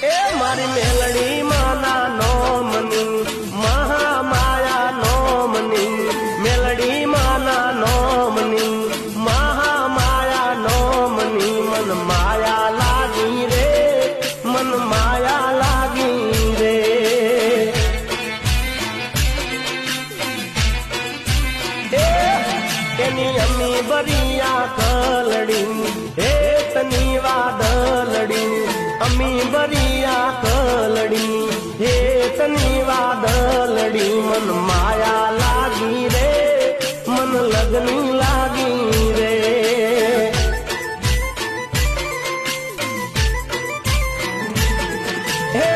એ મારી મેલડી માના નોમની મહામાયા નોમની મેલડી માના નોમની મહામાયા નોમની મન માયા લાગી રે મન માયા લાગી રે એની અમી બરિયા કલડી હે તની વાદળડી અમી બરિયા કલડી હે તની વાદળડી મન માયા લાગી રે મન લગની લાગી રે હે